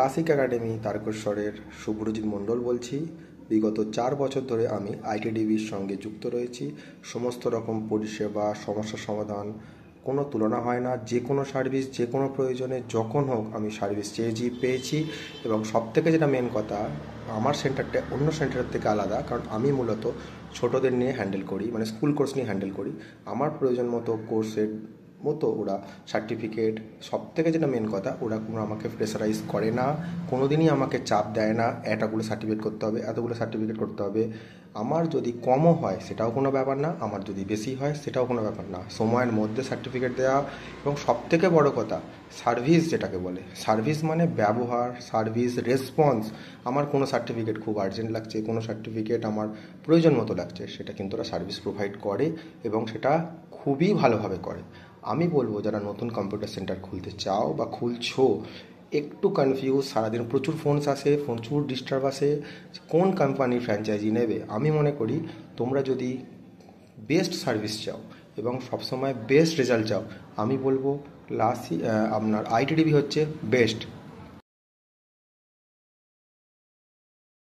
Classic academy তারকেশ্বরের Subhrajit মণ্ডল বলছি। বিগত 4 বছর ধরে আমি আইটিডিবির সঙ্গে যুক্ত রয়েছি। সমস্ত রকম পরিষেবা, সমস্যা সমাধান, কোনো তুলনা হয় না। যে কোনো সার্ভিস, যে কোনো প্রয়োজনে যখন হোক আমি সার্ভিস চেয়েছি, পেয়েছি। এবং সবথেকে যেটা মেন কথা, আমার সেন্টারটা অন্য সেন্টারের থেকে আলাদা, কারণ আমি মূলত ছোটদের নিয়ে হ্যান্ডেল করি, মানে স্কুল কোর্স নিয়ে হ্যান্ডেল করি। আমার প্রয়োজন মতো কোর্সের মতো ওরা সার্টিফিকেট, সবথেকে যেটা মেন কথা, ওরা কোনো আমাকে প্রেসারাইজ করে না, কোনো দিনই আমাকে চাপ দেয় না এতগুলো সার্টিফিকেট করতে হবে, এতগুলো সার্টিফিকেট করতে হবে। আমার যদি কমও হয় সেটাও কোনো ব্যাপার না, আমার যদি বেশি হয় সেটাও কোনো ব্যাপার না, সময়ের মধ্যে সার্টিফিকেট দেওয়া। এবং সবথেকে বড় কথা, সার্ভিস যেটাকে বলে, সার্ভিস মানে ব্যবহার, সার্ভিস রেসপন্স। আমার কোনো সার্টিফিকেট খুব আর্জেন্ট লাগছে, কোনো সার্টিফিকেট আমার প্রয়োজন মতো লাগছে, সেটা কিন্তু ওরা সার্ভিস প্রোভাইড করে এবং সেটা খুবই ভালোভাবে করে। আমি বলবো যারা নতুন কম্পিউটার সেন্টার খুলতে চাও বা খুলছো, একটু কনফিউজ, সারাদিন প্রচুর ফোনস আসে, প্রচুর ডিস্টার্ব আসে, কোন কোম্পানির ফ্র্যাঞ্চাইজি নেবে। আমি মনে করি তোমরা যদি বেস্ট সার্ভিস চাও এবং সবসময় বেস্ট রেজাল্ট চাও, আমি বলবো আপনার আইটিডিবি হচ্ছে বেস্ট।